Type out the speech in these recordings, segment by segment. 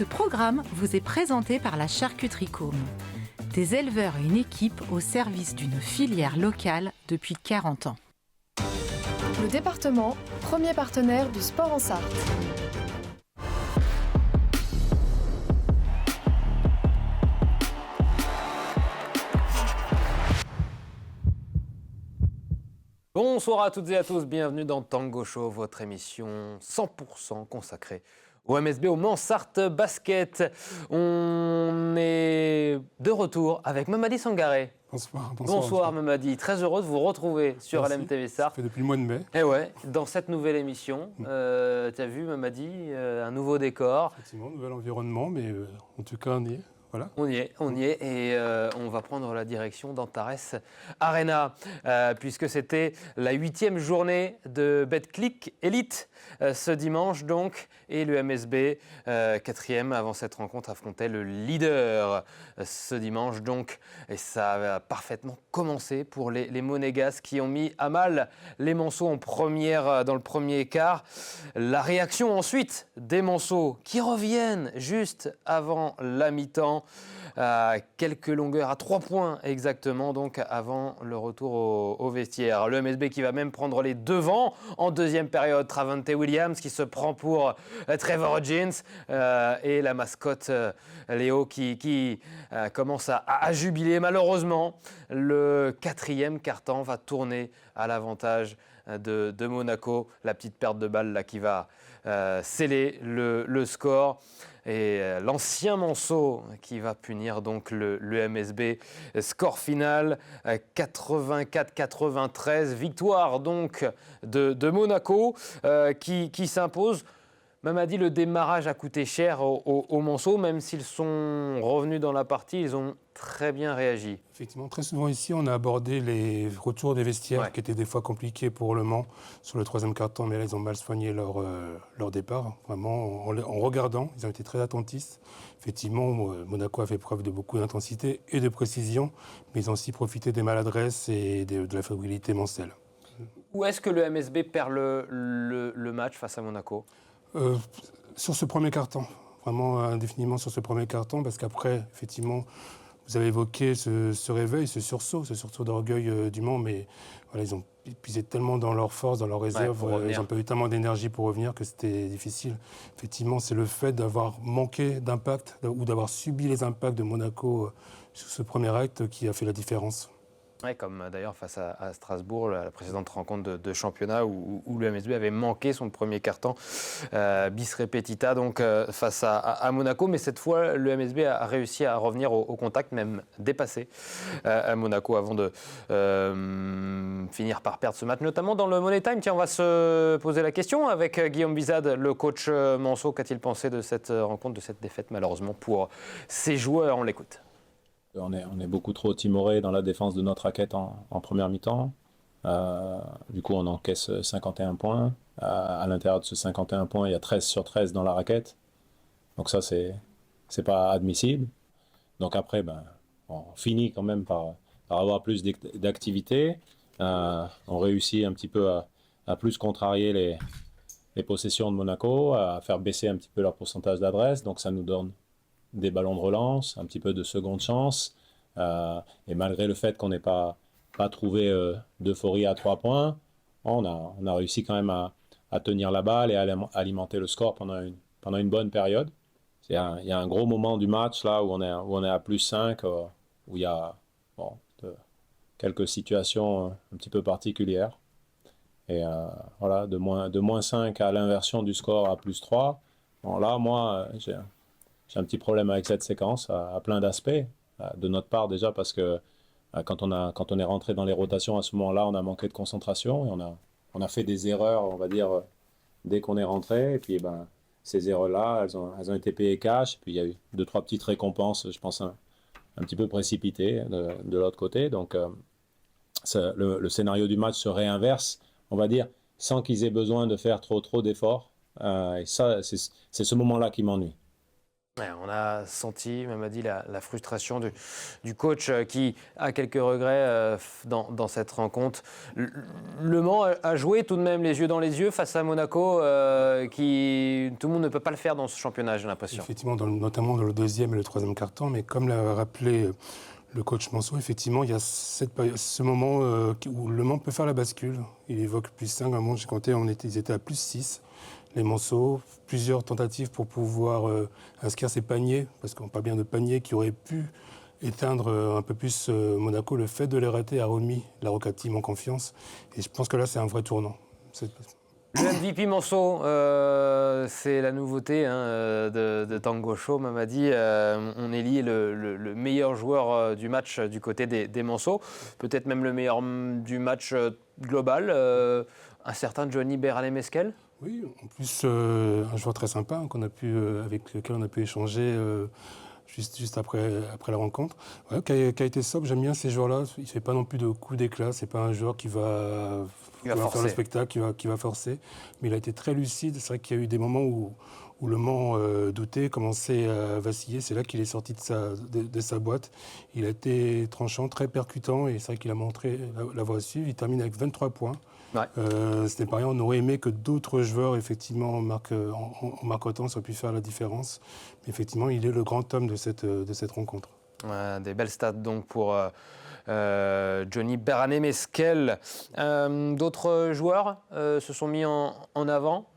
Ce programme vous est présenté par la Charcuterie Côme. Des éleveurs et une équipe au service d'une filière locale depuis 40 ans. Le département, premier partenaire du sport en Sarthe. Bonsoir à toutes et à tous, bienvenue dans Tango Show, votre émission 100% consacrée au MSB, au Mans Sarthe Basket. On est de retour avec Mamadi Sangaré. Bonsoir Mamadi, très heureux de vous retrouver sur LMTV Sarthe. Ça fait depuis le mois de mai. Et ouais, dans cette nouvelle émission, tu as vu Mamadi, un nouveau décor. Effectivement, nouvel environnement, mais en tout cas on y est. Voilà. On y est et on va prendre la direction d'Antares Arena puisque c'était la 8e journée de Betclic Elite ce dimanche donc et le MSB 4e avant cette rencontre affrontait le leader ce dimanche donc et ça a parfaitement commencé pour les Monégasques qui ont mis à mal les Manceaux dans le premier quart. La réaction ensuite des Manceaux qui reviennent juste avant la mi-temps. Quelques longueurs à 3 points exactement donc avant le retour au vestiaire. Le MSB qui va même prendre les devants en deuxième période. Travante Williams qui se prend pour Trevor Jeans et la mascotte Léo qui commence à jubiler. Malheureusement, le 4e quart-temps va tourner à l'avantage de Monaco. La petite perte de balle là qui va sceller le score. Et l'ancien Manceau qui va punir donc le MSB. Score final 84-93, victoire donc de Monaco qui s'impose. Mamadi, le démarrage a coûté cher aux Manceaux, même s'ils sont revenus dans la partie, ils ont très bien réagi. Effectivement, très souvent ici, on a abordé les retours des vestiaires qui étaient des fois compliqués pour le Mans sur le 3e quart-temps, mais là, ils ont mal soigné leur départ. Vraiment, en regardant, ils ont été très attentifs. Effectivement, Monaco a fait preuve de beaucoup d'intensité et de précision, mais ils ont aussi profité des maladresses et de la fébrilité mancelle. Où est-ce que le MSB perd le match face à Monaco ? Sur ce premier quart-temps, vraiment indéfiniment sur ce premier quart-temps, parce qu'après, effectivement, vous avez évoqué ce réveil, ce sursaut d'orgueil du Mans, mais voilà, ils ont puisé tellement dans leur force, dans leur réserve, ils n'ont pas eu tellement d'énergie pour revenir que c'était difficile. Effectivement, c'est le fait d'avoir manqué d'impact ou d'avoir subi les impacts de Monaco sur ce premier acte qui a fait la différence. Ouais, comme d'ailleurs face à Strasbourg, la précédente rencontre de championnat où le MSB avait manqué son premier carton bis repetita donc face à Monaco. Mais cette fois, le MSB a réussi à revenir au contact, même dépassé à Monaco avant de finir par perdre ce match, notamment dans le Money Time. Tiens, on va se poser la question avec Guillaume Bizade, le coach Manceau. Qu'a-t-il pensé de cette rencontre, de cette défaite malheureusement pour ses joueurs? On l'écoute. On est beaucoup trop timoré dans la défense de notre raquette en première mi-temps. Du coup, on encaisse 51 points. À l'intérieur de ce 51 points, il y a 13 sur 13 dans la raquette. Donc ça, c'est pas admissible. Donc après, on finit quand même par avoir plus d'activité. On réussit un petit peu à plus contrarier les possessions de Monaco, à faire baisser un petit peu leur pourcentage d'adresse. Donc ça nous donne des ballons de relance, un petit peu de seconde chance. Et malgré le fait qu'on n'ait pas trouvé d'euphorie à 3 points, on a réussi quand même à tenir la balle et à alimenter le score pendant une bonne période. Il y a un gros moment du match là où on est à plus 5, où il y a quelques situations un petit peu particulières. Et voilà, de moins 5 à l'inversion du score à plus 3. Bon, là, moi, j'ai un petit problème avec cette séquence à plein d'aspects, de notre part déjà parce que quand on est rentré dans les rotations à ce moment-là, on a manqué de concentration et on a fait des erreurs, on va dire, dès qu'on est rentré. Et puis ces erreurs-là, elles ont été payées cash. Et puis il y a eu 2-3 petites récompenses, je pense, un petit peu précipitées de l'autre côté. Donc le scénario du match se réinverse, on va dire, sans qu'ils aient besoin de faire trop d'efforts. Et ça, c'est ce moment-là qui m'ennuie. Ouais, on a senti, même a dit, la frustration du coach qui a quelques regrets dans cette rencontre. Le Mans a joué tout de même les yeux dans les yeux face à Monaco, qui tout le monde ne peut pas le faire dans ce championnat, j'ai l'impression. Effectivement, notamment dans le deuxième et le troisième quart-temps, mais comme l'a rappelé le coach Manceau, effectivement, il y a ce moment où le Mans peut faire la bascule. Il évoque +5, à un moment, j'ai compté, ils étaient à +6. Les Manceaux, plusieurs tentatives pour pouvoir inscrire ces paniers, parce qu'on parle bien de paniers qui auraient pu éteindre un peu plus Monaco. Le fait de les rater a remis la Roca Team en confiance. Et je pense que là, c'est un vrai tournant. Le MVP Manceau, c'est la nouveauté de Tango Show, Mamadi. On élit le meilleur joueur du match du côté des Manceaux, peut-être même le meilleur du match global, un certain Johnny Berané-Meskel. Oui, en plus, un joueur très sympa avec lequel on a pu échanger juste après la rencontre. Ouais, qui a été sobre, j'aime bien ces joueurs-là. Il ne fait pas non plus de coups d'éclat. Ce n'est pas un joueur qui va faire le spectacle, qui va forcer. Mais il a été très lucide. C'est vrai qu'il y a eu des moments où le Mans doutait, commençait à vaciller. C'est là qu'il est sorti de sa boîte. Il a été tranchant, très percutant. Et c'est vrai qu'il a montré la voie à suivre. Il termine avec 23 points. Ouais. C'était pas rien, on aurait aimé que d'autres joueurs effectivement en marquant ça aurait pu faire la différence. Mais effectivement, il est le grand homme de cette rencontre. Des belles stats donc pour Johnny Berané-Meskel. D'autres joueurs se sont mis en avant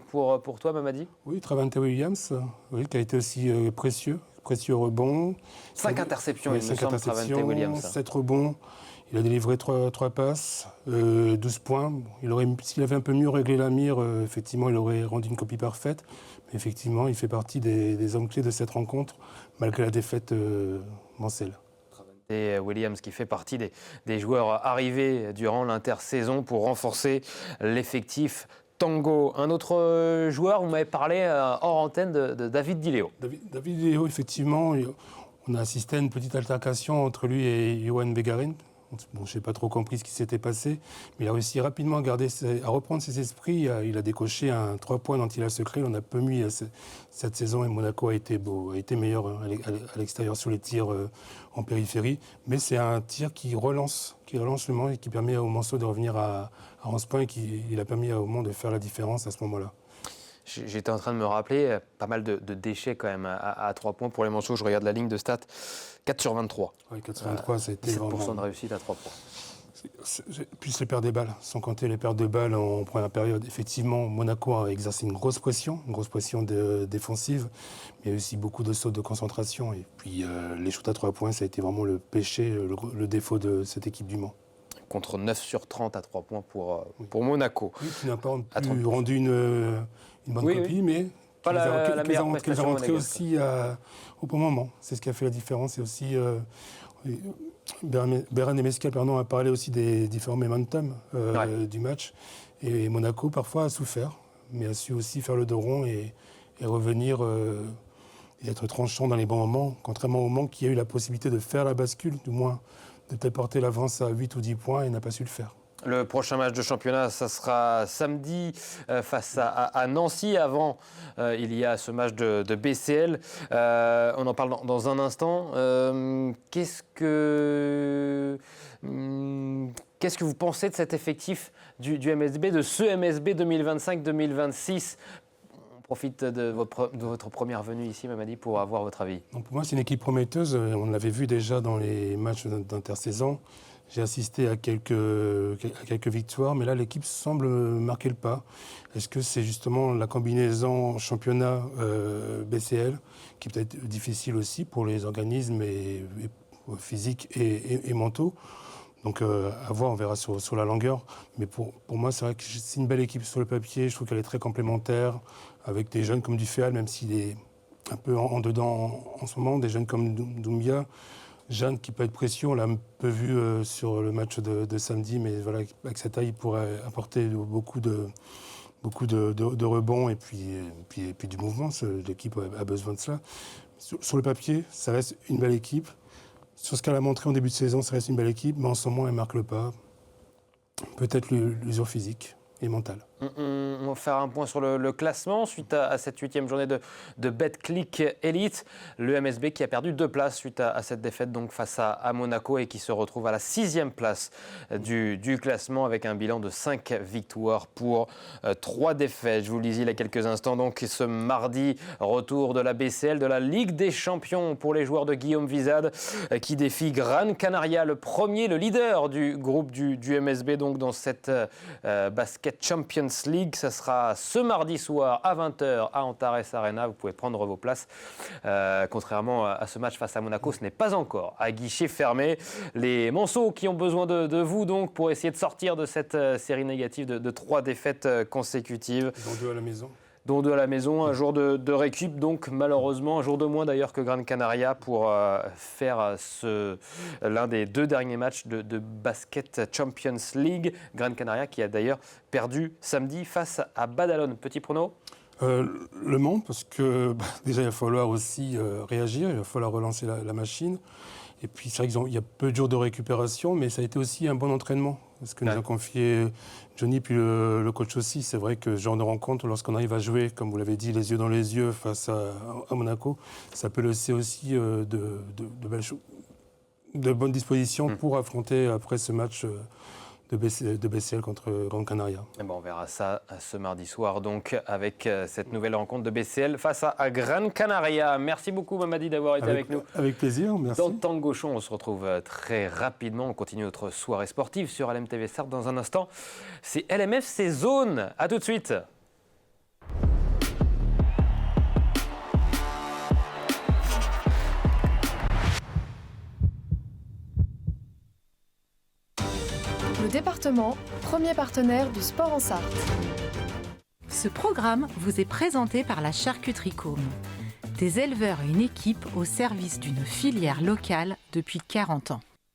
pour toi, Mamadi? Oui, Travante Williams, qui a été aussi précieux rebond. 5 interceptions, il me semble, Travante Williams. 7 rebonds. Il a délivré 3 passes, 12 points. S'il avait un peu mieux réglé la mire, effectivement, il aurait rendu une copie parfaite. Mais effectivement, il fait partie des hommes clés de cette rencontre, malgré la défaite Mancel. Et Williams qui fait partie des joueurs arrivés durant l'intersaison pour renforcer l'effectif Tango. Un autre joueur, vous m'avez parlé hors antenne de David Di Leo. David Di Leo, effectivement, on a assisté à une petite altercation entre lui et Johan Begarin. Bon, je n'ai pas trop compris ce qui s'était passé, mais il a réussi rapidement à reprendre ses esprits. Il a décoché un 3 points dont il a secret. On a peu mis cette saison et Monaco a été meilleur à l'extérieur sur les tirs en périphérie. Mais c'est un tir qui relance le Mans et qui permet au Manceau de revenir à 11 points et il a permis au Mans de faire la différence à ce moment-là. J'étais en train de me rappeler, pas mal de déchets quand même à 3 points pour les Manceaux. Je regarde la ligne de stats, 4 sur 23. Oui, 4 sur 23, c'était 17% vraiment... de réussite à 3 points. Plus les pertes de balles, sans compter les pertes de balles en première période. Effectivement, Monaco a exercé une grosse pression défensive, mais il y a aussi beaucoup de sautes de concentration. Et puis les shoots à 3 points, ça a été vraiment le péché, le défaut de cette équipe du Mans. Contre 9 sur 30 à 3 points pour Monaco. Oui, qui n'a pas rendu une bonne copie, mais pas la meilleure qu'elle a rentré aussi au bon moment. C'est ce qui a fait la différence. Et aussi, Berané-Meskel a parlé aussi des différents momentum du match. Et Monaco, parfois, a souffert, mais a su aussi faire le dos rond et revenir et être tranchant dans les bons moments, contrairement au Mans qui a eu la possibilité de faire la bascule, du moins de peut-être porter l'avance à 8 ou 10 points et n'a pas su le faire. Le prochain match de championnat, ça sera samedi face à Nancy. Avant, il y a ce match de BCL. On en parle dans un instant. Qu'est-ce que vous pensez de cet effectif du MSB, de ce MSB 2025-2026 ? On profite de votre première venue ici, Mamadi, pour avoir votre avis. Donc pour moi, c'est une équipe prometteuse. On l'avait vu déjà dans les matchs d'intersaison. J'ai assisté à quelques victoires, mais là, l'équipe semble marquer le pas. Est-ce que c'est justement la combinaison championnat BCL, qui peut être difficile aussi pour les organismes physiques et mentaux? Donc à voir, on verra sur la longueur. Mais pour moi, c'est vrai que c'est une belle équipe sur le papier. Je trouve qu'elle est très complémentaire, avec des jeunes comme Duféal, même s'il est un peu en dedans en ce moment, des jeunes comme Doumbia. Jeanne qui peut être précieux, on l'a un peu vu sur le match de samedi, mais voilà, avec sa taille, il pourrait apporter beaucoup de rebonds et puis du mouvement. L'équipe a besoin de cela. Sur le papier, ça reste une belle équipe. Sur ce qu'elle a montré en début de saison, ça reste une belle équipe, mais en ce moment, elle marque le pas. Peut-être l'usure physique et mentale. On va faire un point sur le classement suite à cette 8e journée de Betclic Elite. Le MSB qui a perdu 2 places suite à cette défaite donc face à Monaco et qui se retrouve à la 6e place du classement avec un bilan de 5 victoires pour 3 défaites. Je vous le disais il y a quelques instants, donc ce mardi, retour de la BCL, de la Ligue des Champions pour les joueurs de Guillaume Vizade qui défie Gran Canaria, le leader du groupe du MSB donc dans cette Basket Champions League. Ça sera ce mardi soir à 20h à Antares Arena. Vous pouvez prendre vos places. Contrairement à ce match face à Monaco, ce n'est pas encore à guichet fermé. Les Monceaux qui ont besoin de vous donc pour essayer de sortir de cette série négative de 3 défaites consécutives. Dont 2 à la maison. Dont 2 à la maison, un jour de récup, donc malheureusement, un jour de moins d'ailleurs que Gran Canaria pour faire l'un des 2 derniers matchs de Basket Champions League. Gran Canaria qui a d'ailleurs perdu samedi face à Badalone. Petit prono ? Le Mans, parce que déjà il va falloir aussi réagir, il va falloir relancer la machine. Et puis c'est vrai qu'il y a peu de jours de récupération, mais ça a été aussi un bon entraînement. Ce que nous a confié Johnny, puis le coach aussi. C'est vrai que ce genre de rencontre, lorsqu'on arrive à jouer, comme vous l'avez dit, les yeux dans les yeux face à Monaco, ça peut laisser aussi de bonnes dispositions pour affronter après ce match de BCL contre Gran Canaria. Et on verra ça ce mardi soir donc avec cette nouvelle rencontre de BCL face à Gran Canaria. Merci beaucoup Mamadi d'avoir été avec nous. Avec plaisir, merci. Dans Tango Show, on se retrouve très rapidement. On continue notre soirée sportive sur LMTV Sarthe dans un instant. C'est LMFC Zone. À tout de suite. Le département, premier partenaire du sport en Sarthe. Ce programme vous est présenté par la Charcuterie Côme. Des éleveurs et une équipe au service d'une filière locale depuis 40 ans.